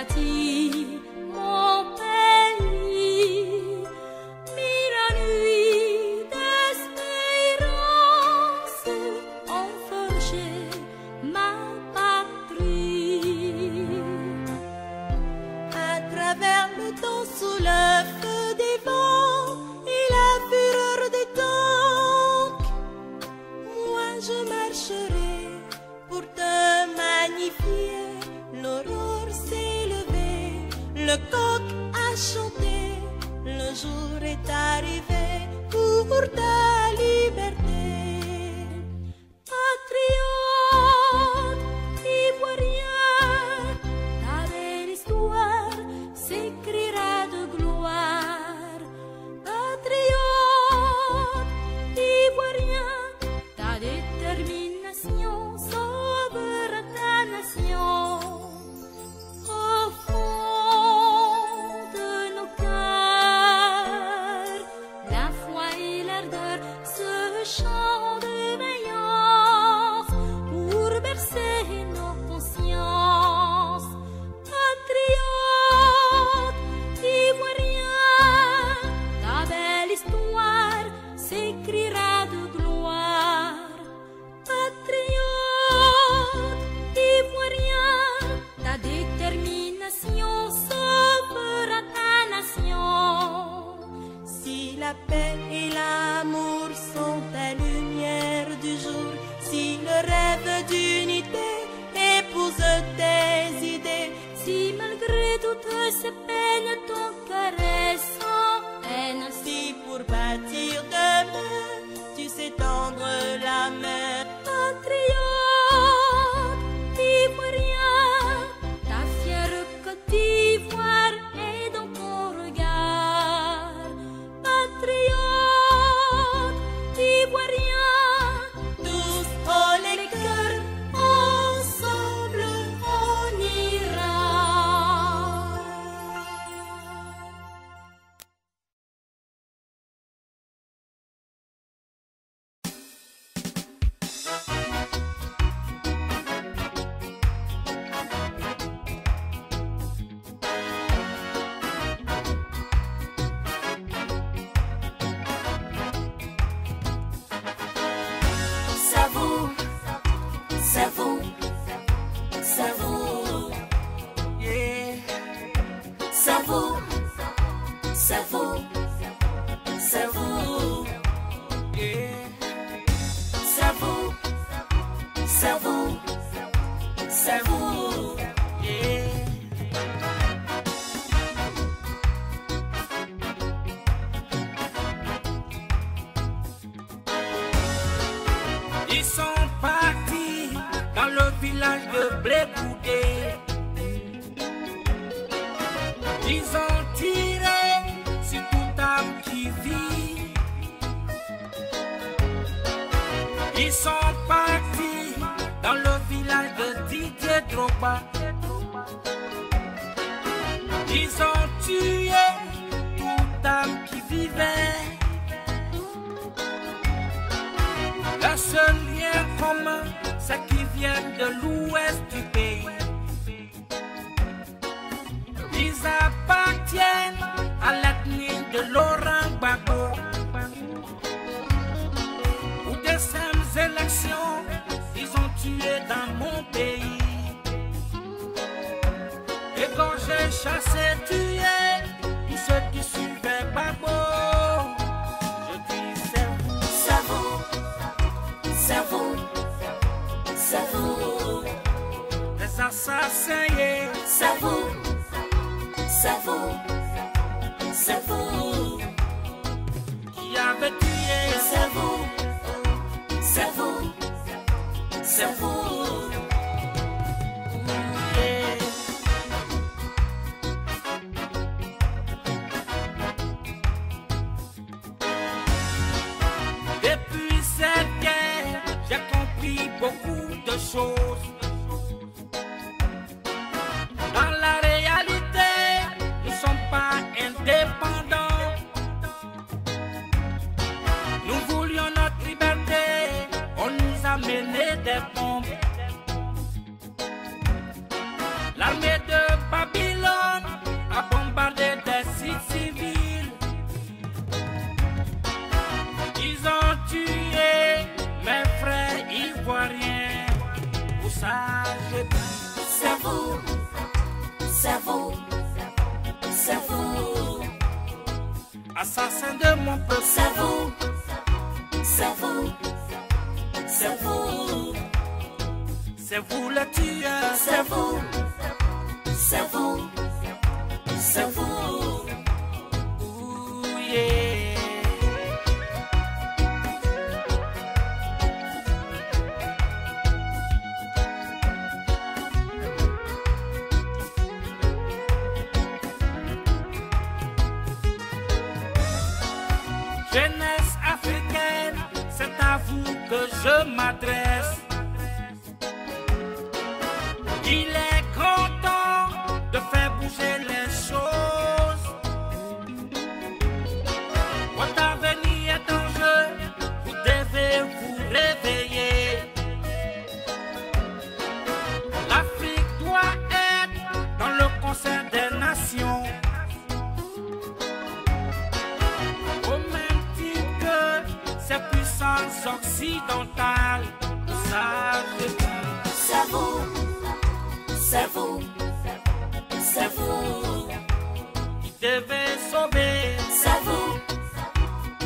bâti mon pays, mis la nuit d'espérance ont forgé ma patrie. À travers le temps, sous le feu des vents et la fureur des tanks, moi je marcherai pour te magnifier. L'aurore s'est levée, le coq a chanté, le jour est arrivé pour ta liberté. Patriote ivoirien, ta belle histoire s'écrira de gloire. Patriote ivoirien, ta détermination sauvera ta nation. Au fond de nos cœurs, la foi et l'ardeur, ce chant de vaillance pour bercer nos consciences. Patriote ivoirien, ta belle histoire s'écrira de gloire. Patriote ivoirien, ta détermination sauvera ta nation. Si la paix et l'amour sont ta lumière du jour, si le rêve d'unité épouse tes idées, si malgré toutes ces peines ton cœur est sans haine, si pour bâtir demain tu sais tendre la main. Patriote ivoirien, ta fière Côte d'Ivoire est dans ton regard. Patriote ivoirien, tous haut les cœurs, ensemble on ira. Savoure, savoure, savoure, yeah. Savoure, savoure, savoure, yeah. Savoure, savoure, savoure, yeah. Ils sont partis dans le village de Blé-Goudé. Ils ont tiré sur toute âme qui vit. Ils sont partis dans le village de Didier Drogba. Ils ont tué toute âme qui vivait. Le seul lien commun, c'est qu'ils viennent de l'ouest du pays. Ils appartiennent à l'ethnie de Laurent Gbagbo. Pour des simples élections, ils ont tué dans mon pays. Égorgé, chassé, tué, tous ceux qui suivaient Gbagbo. Je dis savoure, savoure, savoure, les assassins, yeah. Savoure, savoure, savoure, qui avait tué. Savoure, savoure, savoure, yeah. Depuis cette guerre, j'ai compris beaucoup de choses. Dans la c'est vous. Assassin de mon peuple, C'est vous. C'est vous. C'est vous. c'est vous le tueur. C'est vous. C'est vous. C'est vous. Ouh, yeah. Jeunesse africaine, c'est à vous que je m'adresse. Il est grand temps de faire bouger les choses. Votre avenir est en jeu, vous devez vous réveiller. L'Afrique doit être dans le concert des nations. Au même titre que ces puissances occidentales, savez-vous? C'est vous. C'est vous. C'est vous. Qui devait sauver. C'est vous.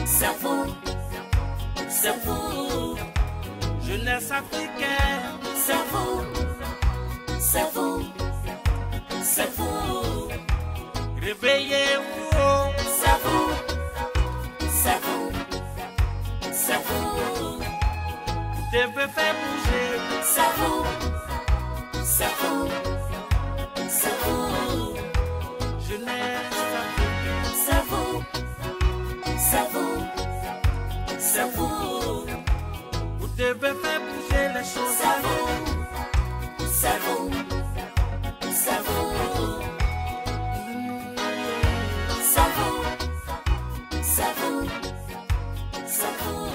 C'est vous. C'est vous. Jeunesse africaine, C'est vous. C'est vous. C'est vous. réveillez-vous. C'est vous. C'est vous. C'est vous. Vous devez faire bouger. C'est vous. C'est vous. C'est vous. Jeunesse africaine, C'est vous. C'est vous. C'est vous. vous devez faire bouger les choses. C'est vous. C'est vous. C'est vous. C'est vous. C'est vous. C'est vous.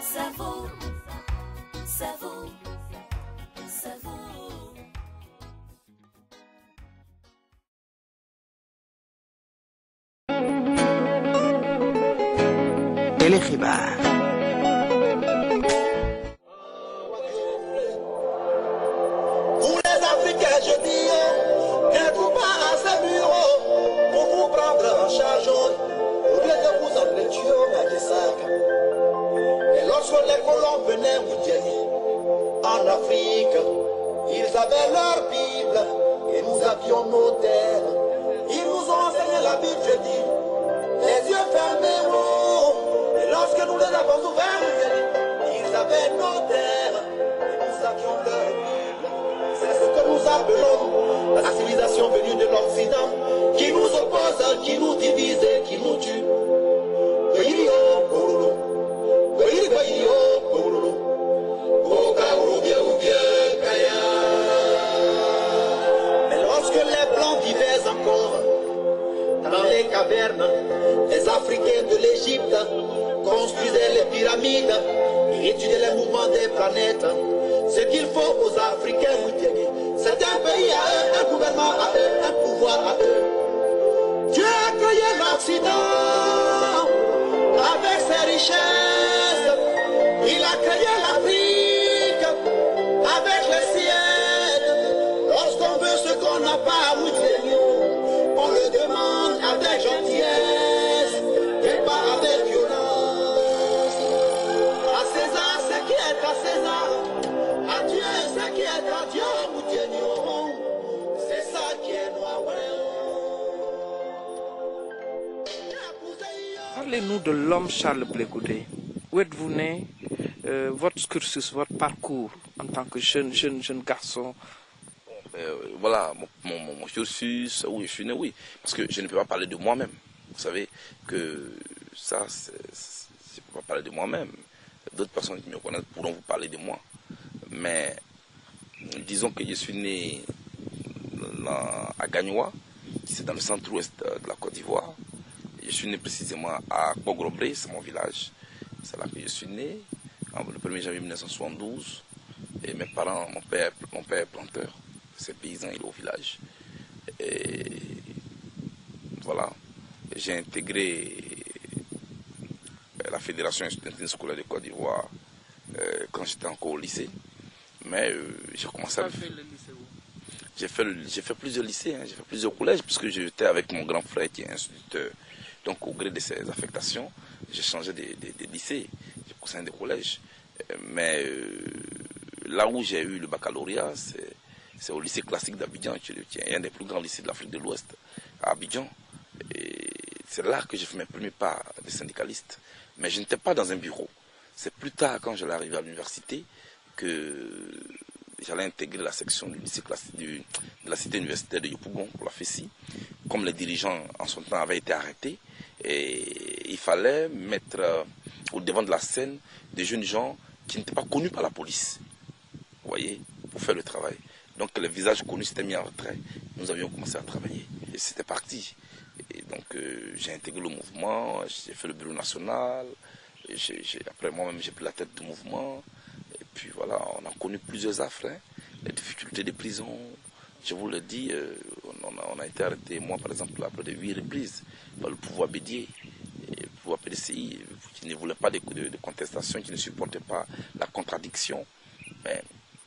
C'est vous. C'est vous. C'est vous. Télé xibaar. Vous les Africains, je dis, n'êtes-vous pas à ce bureau pour vous prendre en charge au lieu de vous emmener Dieu à des sacs. Et lorsque les colons venaient vous dire en Afrique, ils avaient leur Bible et nous avions nos terres. Ils nous ont enseigné la Bible, je dis, les yeux fermés, oh. Et lorsque nous les avons ouverts, ils avaient nos terres et nous avions leur Bible. C'est ce que nous appelons la civilisation venue de l'Occident, qui nous oppose, qui nous divise et qui nous tue. Mais lorsque les Blancs vivaient encore dans les cavernes, les Africains de l'Égypte construisaient les pyramides et étudiaient les mouvements des planètes. Ce qu'il faut aux Africains, c'est un pays à eux, un gouvernement à eux, un pouvoir à eux. Dieu a créé l'Occident avec ses richesses. Il a créé l'Afrique avec les siennes. Lorsqu'on veut ce qu'on n'a pas, on le demande avec gentillesse et pas avec violence. À César ce qui est à César, à Dieu ce qui est à Dieu. C'est ça qui est noir. Parlez-nous de l'homme Charles Blé Goudé. Où êtes-vous né? Votre cursus, votre parcours en tant que jeune garçon? Voilà, mon cursus, où je suis né, oui. Parce que je ne peux pas parler de moi-même. Vous savez que ça, je ne peux pas parler de moi-même. D'autres personnes qui me connaissent pourront vous parler de moi. Mais disons que je suis né à Gagnoua, c'est dans le centre-ouest de la Côte d'Ivoire. Je suis né précisément à Bogrobré, c'est mon village. C'est là que je suis né, le 1er janvier 1972. Et mes parents, mon père est planteur, c'est paysan, il est au village. Et voilà, j'ai intégré la Fédération estudiantine scolaire de Côte d'Ivoire quand j'étais encore au lycée. Mais j'ai commencé à... Fait le lycée où? j'ai fait plusieurs lycées, hein, j'ai fait plusieurs collèges, puisque j'étais avec mon grand frère qui est instituteur. Donc au gré de ses affectations, j'ai changé des lycées, j'ai poussé des collèges. Mais là où j'ai eu le baccalauréat, c'est au lycée classique d'Abidjan, qui est un des plus grands lycées de l'Afrique de l'Ouest, à Abidjan. Et c'est là que j'ai fait mes premiers pas de syndicaliste. Mais je n'étais pas dans un bureau. C'est plus tard, quand j'allais arriver à l'université, que j'allais intégrer la section du lycée classique de la cité universitaire de Yopougon pour la FESI. Comme les dirigeants en son temps avaient été arrêtés, et il fallait mettre au devant de la scène des jeunes gens qui n'étaient pas connus par la police, vous voyez, pour faire le travail. Donc les visages connus s'étaient mis en retrait, nous avions commencé à travailler, et c'était parti. Et donc j'ai intégré le mouvement, j'ai fait le bureau national, après moi-même j'ai pris la tête du mouvement, et puis voilà, on a connu plusieurs affres, hein, les difficultés des prisons. Je vous le dis, on a été arrêté, moi par exemple, à près de 8 reprises, par le pouvoir Bédier, et le pouvoir PDCI, qui ne voulait pas de contestation, qui ne supportait pas la contradiction. Mais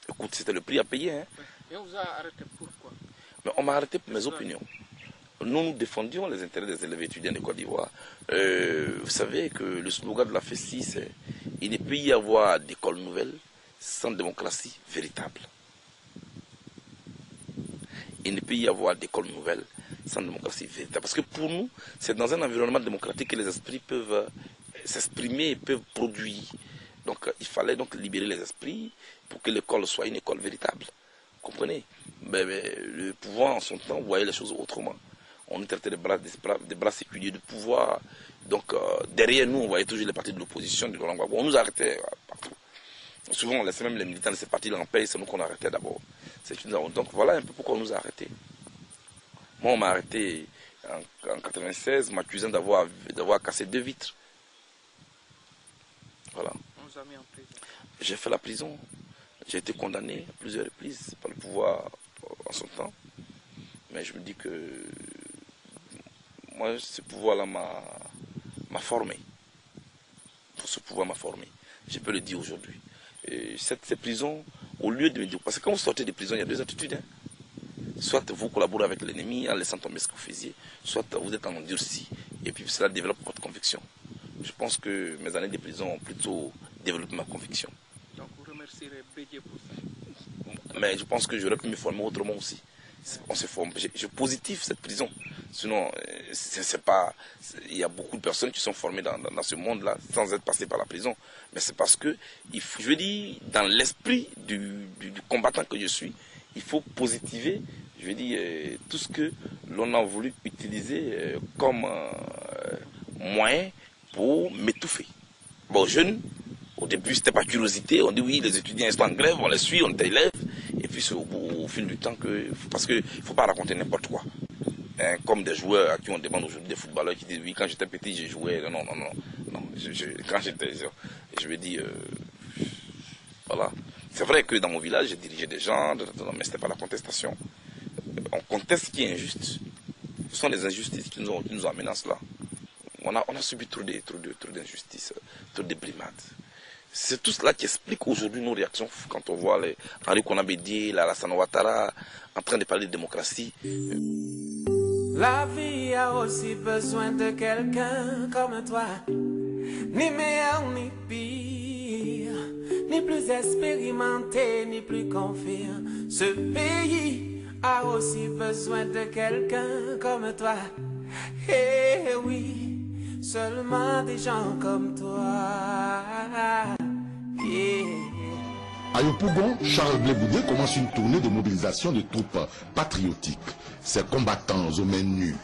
écoute, c'était le prix à payer. Hein. Et on vous a arrêté pourquoi? Mais on m'a arrêté pour mes opinions. Nous défendions les intérêts des élèves étudiants de Côte d'Ivoire. Vous savez que le slogan de la FESI, c'est « Il ne peut y avoir d'école nouvelle sans démocratie véritable ». Il ne peut y avoir d'école nouvelle sans démocratie véritable. Parce que pour nous, c'est dans un environnement démocratique que les esprits peuvent s'exprimer et peuvent produire. Donc il fallait donc libérer les esprits pour que l'école soit une école véritable. Vous comprenez? Mais le pouvoir en son temps voyait les choses autrement. On nous traitait des bras séculiers de pouvoir. Donc derrière nous, on voyait toujours les partis de l'opposition, de Laurent Gbagbo. On nous arrêtait partout. Souvent, on laissait même les militants de ces partis en paix, c'est nous qu'on arrêtait d'abord. Donc voilà un peu pourquoi on nous a arrêtés. Moi, on m'a arrêté en 96, m'accusant d'avoir cassé 2 vitres. Voilà. On vous a mis en prison. J'ai fait la prison. J'ai été condamné à plusieurs reprises par le pouvoir en son temps. Mais je me dis que moi, ce pouvoir-là m'a formé. Ce pouvoir m'a formé. Je peux le dire aujourd'hui. Ces prisons, au lieu de me dire, parce que quand vous sortez des prisons, il y a 2 attitudes. Hein. Soit vous collaborez avec l'ennemi en laissant tomber ce que vous faisiez, soit vous êtes en endurci, et puis cela développe votre conviction. Je pense que mes années de prison ont plutôt développé ma conviction. Donc vous remercierez Bédier pour ça. Mais je pense que j'aurais pu me former autrement aussi. On se forme. Je positive cette prison. Sinon, c'est pas. Il y a beaucoup de personnes qui sont formées dans ce monde-là sans être passées par la prison. Mais c'est parce que, je veux dire, dans l'esprit du combattant que je suis, il faut positiver, je veux dire, tout ce que l'on a voulu utiliser comme moyen pour m'étouffer. Bon, jeune, au début, c'était par curiosité. On dit oui, les étudiants sont en grève, on les suit, on les élève. Et puis c'est au fil du temps que... Parce qu'il ne faut pas raconter n'importe quoi. Hein, comme des joueurs à qui on demande aujourd'hui, des footballeurs qui disent oui, quand j'étais petit, j'ai joué. Non. Quand j'étais... Je veux dire... voilà. C'est vrai que dans mon village, j'ai dirigé des gens, mais ce n'était pas la contestation. On conteste ce qui est injuste. Ce sont les injustices qui nous amènent à cela. On a subi trop d'injustices, trop de brimades. C'est tout cela qui explique aujourd'hui nos réactions quand on voit les Henri Konan Bédier, Alassane Ouattara en train de parler de démocratie. La vie a aussi besoin de quelqu'un comme toi, ni meilleur ni pire, ni plus expérimenté, ni plus confiant. Ce pays a aussi besoin de quelqu'un comme toi. Eh oui, seulement des gens comme toi. À Yopougon, Charles Blé Goudé commence une tournée de mobilisation de troupes patriotiques, ses combattants aux mains nues.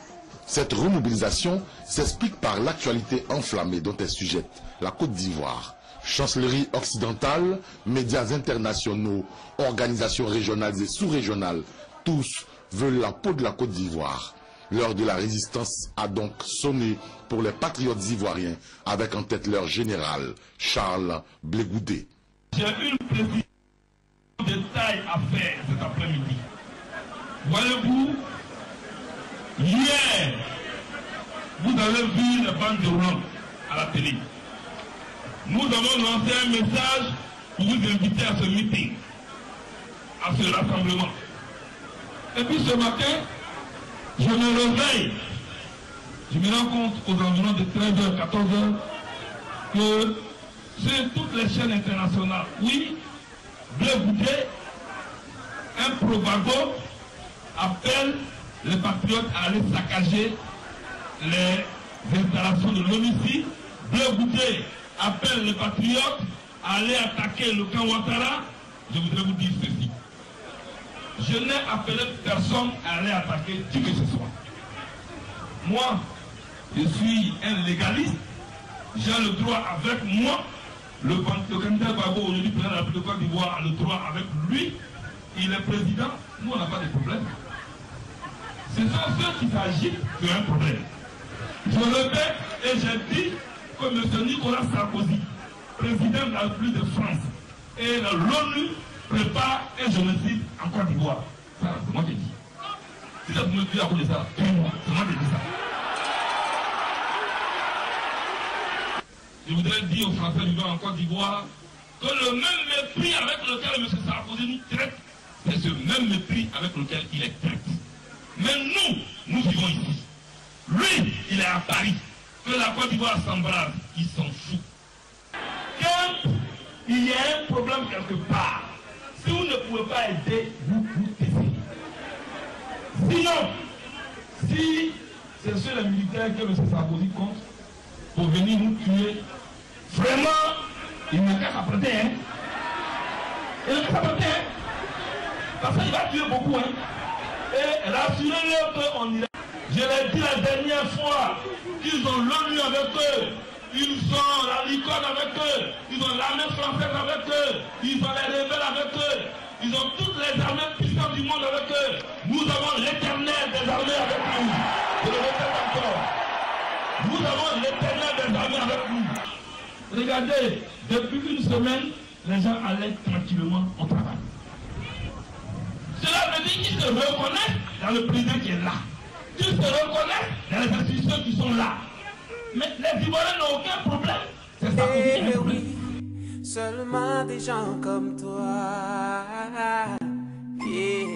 Cette remobilisation s'explique par l'actualité enflammée dont est sujette la Côte d'Ivoire. Chancellerie occidentale, médias internationaux, organisations régionales et sous-régionales, tous veulent la peau de la Côte d'Ivoire. L'heure de la résistance a donc sonné pour les patriotes ivoiriens, avec en tête leur général, Charles Blé Goudé. J'ai une précision de taille à faire cet après-midi. Voyez-vous, hier, vous avez vu les bandes de rock à la télé. Nous avons lancé un message pour vous inviter à ce meeting, à ce rassemblement. Et puis ce matin, je me réveille. Je me rends compte aux environs de 13h, 14h que sur toutes les chaînes internationales, oui, Blé Goudé, un propago appelle les patriotes à aller saccager les installations de l'ONU. Blé Goudé appelle les patriotes à aller attaquer le camp Ouattara. Je voudrais vous dire ceci. Je n'ai appelé personne à aller attaquer qui que ce soit. Moi, je suis un légaliste. J'ai le droit avec moi. Le candidat Gbagbo, aujourd'hui président de la République de Côte d'Ivoire, a le droit avec lui. Il est président. Nous, on n'a pas de problème. Ce sont ceux qui s'agitent qui ont un problème. Je répète et j'ai dit que M. Nicolas Sarkozy, président de la République de France, et l'ONU prépare un génocide en Côte d'Ivoire. Ça, c'est moi qui ai dit. Si ça vous me dites à cause de ça, c'est moi qui ai dit ça. Je voudrais dire aux Français vivant en Côte d'Ivoire que le même mépris avec lequel M. Sarkozy nous traite, c'est ce même mépris avec lequel il est traité. Mais nous vivons ici. Lui, il est à Paris. Que la Côte d'Ivoire s'embrase, il s'en fout. Quand il y a un problème quelque part, si vous ne pouvez pas aider, vous taisez. Sinon, si c'est sur les militaires que M. Sarkozy compte pour venir nous tuer, vraiment, il n'a qu'à s'apprêter. Hein? Il n'a qu'à s'apprêter. Hein? Parce qu'il va tuer beaucoup. Hein? Et rassurez-le qu'on ira. Je l'ai dit la dernière fois, ils ont l'ONU avec eux, ils ont la licorne avec eux, ils ont l'armée française avec eux, ils ont les rebelles avec eux, ils ont toutes les armées puissantes du monde avec eux. Nous avons l'éternel des armées avec nous. Je le répète encore. Nous avons l'éternel des armées avec nous. Regardez, depuis une semaine, les gens allaient tranquillement au travail. Cela veut dire qu'ils se reconnaissent dans le président qui est là. Ils se reconnaissent dans les institutions qui sont là. Mais les Ivoiriens n'ont aucun problème. C'est ça qu'on dit. Oui, seulement des gens comme toi. Yeah.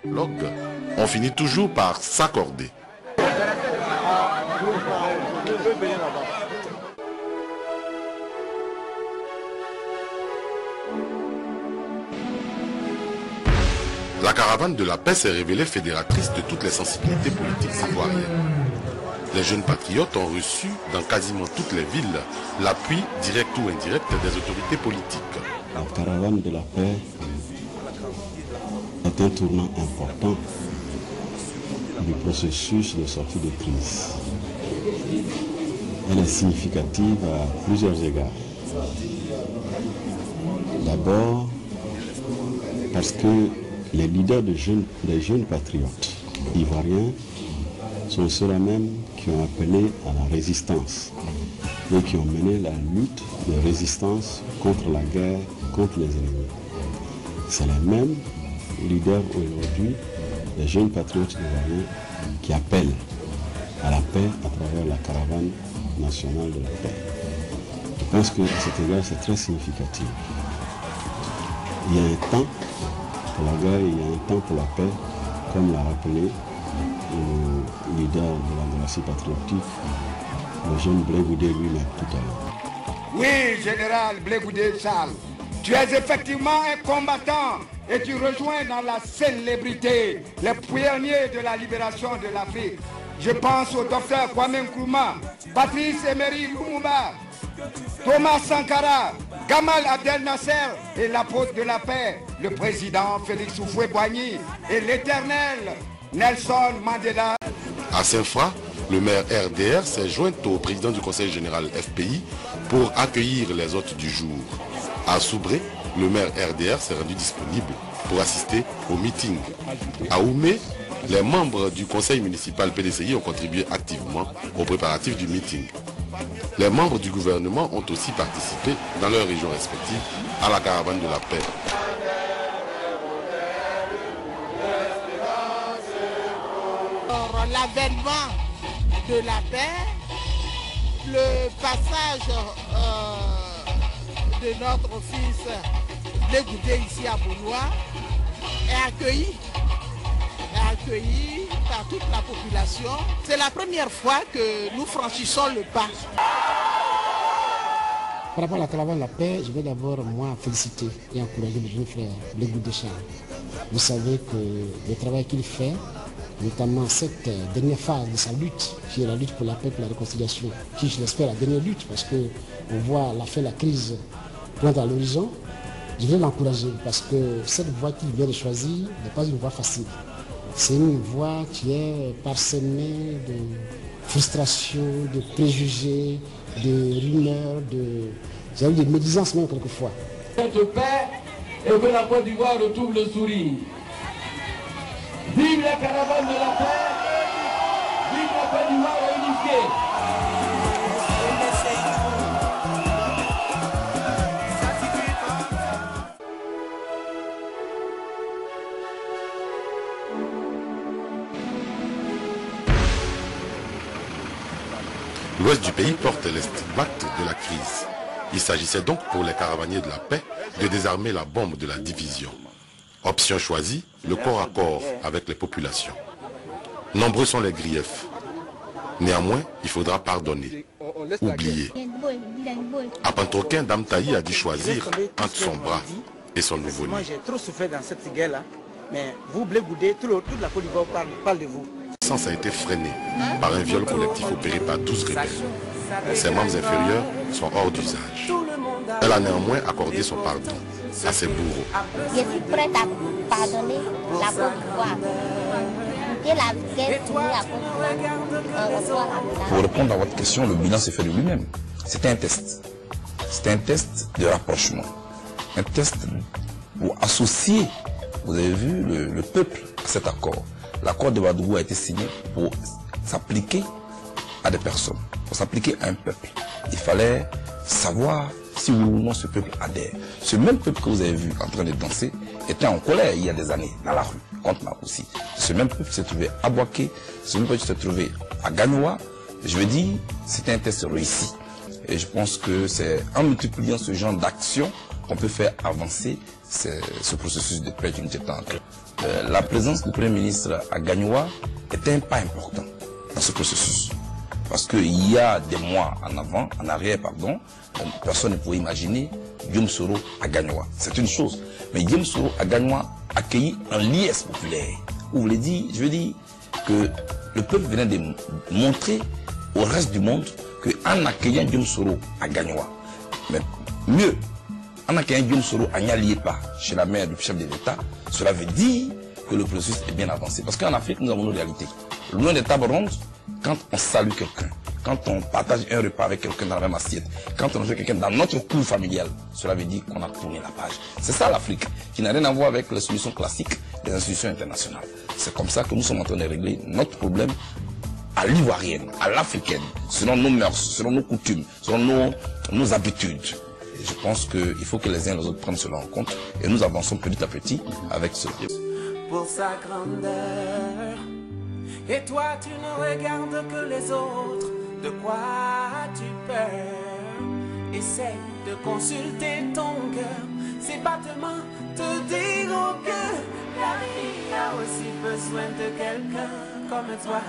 Log, on finit toujours par s'accorder. La caravane de la paix s'est révélée fédératrice de toutes les sensibilités politiques ivoiriennes. Les jeunes patriotes ont reçu dans quasiment toutes les villes l'appui direct ou indirect des autorités politiques. La caravane de la paix est un tournant important du processus de sortie de crise. Elle est significative à plusieurs égards. D'abord, parce que les leaders des jeunes patriotes ivoiriens sont ceux-là même qui ont appelé à la résistance et qui ont mené la lutte de résistance contre la guerre, contre les ennemis. C'est les mêmes leaders aujourd'hui, les jeunes patriotes ivoiriens, qui appellent à la paix à travers la caravane nationale de la paix. Je pense qu'à cet égard, c'est très significatif. Il y a un temps pour la guerre, il y a un temps pour la paix, comme l'a rappelé le leader de la démocratie patriotique, le jeune Blé Goudé lui-même tout à l'heure. Oui, général Blé Goudé Charles, tu es effectivement un combattant et tu rejoins dans la célébrité les pionniers de la libération de l'Afrique. Je pense au docteur Kwame Nkrumah, Patrice Emery Lumumba, Thomas Sankara, Gamal Abdel Nasser et l'apôtre de la paix, le président Félix Houphouët-Boigny et l'éternel Nelson Mandela. À Saint-Fra, le maire RDR s'est joint au président du conseil général FPI pour accueillir les hôtes du jour. À Soubré, le maire RDR s'est rendu disponible pour assister au meeting. À Oumé, les membres du conseil municipal PDCI ont contribué activement aux préparatifs du meeting. Les membres du gouvernement ont aussi participé dans leurs régions respectives à la caravane de la paix. L'avènement de la paix, le passage de notre fils Blé Goudé ici à Boulois est accueilli accueillis par toute la population. C'est la première fois que nous franchissons le pas. Par rapport à la caravane de la paix, je vais d'abord moi féliciter et encourager le jeune frère Blé Goudé Charles. Vous savez que le travail qu'il fait, notamment cette dernière phase de sa lutte, qui est la lutte pour la paix et pour la réconciliation, qui je l'espère la dernière lutte, parce qu'on voit la fin de la crise pointe à l'horizon, je vais l'encourager parce que cette voie qu'il vient de choisir n'est pas une voie facile. C'est une voie qui est parsemée de frustration, de préjugés, de rumeurs, de médisances même quelquefois. Cette paix et que la Côte d'Ivoire retrouve le sourire. Vive la caravane de la paix, vive la Côte d'Ivoire unifiée. L'ouest du pays porte les stigmates de la crise. Il s'agissait donc pour les caravaniers de la paix de désarmer la bombe de la division. Option choisie, le corps à corps avec les populations. Nombreux sont les griefs. Néanmoins, il faudra pardonner, oublier. À Pantroquin, Dame Taï a dû choisir entre son bras et son nouveau-né. Moi, j'ai trop souffert dans cette guerre-là. Mais vous, Blé Goudé, toute la Côte d'Ivoire parle de vous. La naissance a été freinée par un viol collectif opéré par 12 rebelles. Ses membres inférieurs sont hors d'usage. Elle a néanmoins accordé son pardon à ses bourreaux. Je suis prête à pardonner la Côte d'Ivoire. La guerre finie à Côte d'Ivoire. Pour répondre à votre question, le bilan s'est fait de lui-même. C'était un test. C'était un test de rapprochement. Un test pour associer, vous avez vu, le peuple à cet accord. L'accord de Ouagadougou a été signé pour s'appliquer à des personnes, pour s'appliquer à un peuple. Il fallait savoir si oui ou non ce peuple adhère. Ce même peuple que vous avez vu en train de danser était en colère il y a des années dans la rue, contre Marcoussi. Ce même peuple s'est trouvé à Boaké, ce même peuple s'est trouvé à Gagnoa. Je veux dire, c'était un test réussi. Et je pense que c'est en multipliant ce genre d'actions qu'on peut faire avancer ce processus de paix d'unité. La présence du Premier ministre à Gagnoa était un pas important dans ce processus. Parce qu'il y a des mois en arrière, personne ne pouvait imaginer Guillaume Soro à Gagnoa. C'est une chose. Mais Guillaume Soro à Gagnoa accueilli un liesse populaire. Je veux dire que le peuple venait de montrer au reste du monde qu'en accueillant Guillaume Soro à Gagnoa, mais mieux, en accueillant Guillaume Soro à Nyaliépa, chez la mère du chef de l'État, cela veut dire que le processus est bien avancé. Parce qu'en Afrique, nous avons nos réalités. Loin des tables rondes, quand on salue quelqu'un, quand on partage un repas avec quelqu'un dans la même assiette, quand on reçoit quelqu'un dans notre cour familiale, cela veut dire qu'on a tourné la page. C'est ça l'Afrique, qui n'a rien à voir avec les solutions classiques des institutions internationales. C'est comme ça que nous sommes en train de régler notre problème à l'ivoirienne, à l'africaine, selon nos mœurs, selon nos coutumes, selon nos habitudes. Et je pense qu'il faut que les uns et les autres prennent cela en compte et nous avançons petit à petit avec cela. Pour sa grandeur, et toi tu ne regardes que les autres, de quoi as-tu peur? Essaie de consulter ton cœur, ses battements te diront que la vie a aussi besoin de quelqu'un comme toi.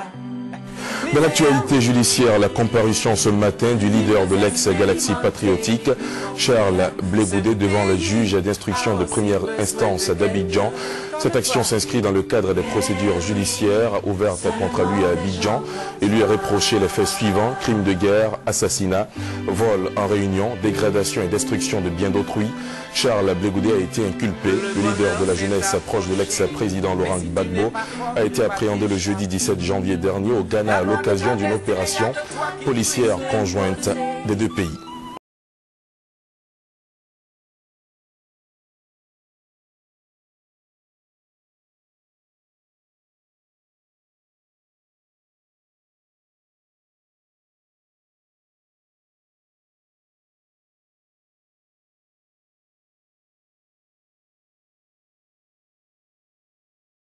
Dans l'actualité judiciaire, la comparution ce matin du leader de l'ex-Galaxie patriotique, Charles Blé Goudé, devant le juge d'instruction de première instance d'Abidjan. Cette action s'inscrit dans le cadre des procédures judiciaires ouvertes contre lui à Abidjan et lui a reproché les faits suivants: crime de guerre, assassinat, vol en réunion, dégradation et destruction de biens d'autrui. Charles Blé Goudé a été inculpé. Le leader de la jeunesse proche de l'ex-président Laurent Gbagbo a été appréhendé le jeudi 17 janvier dernier au Ghana à l'occasion d'une opération policière conjointe des deux pays.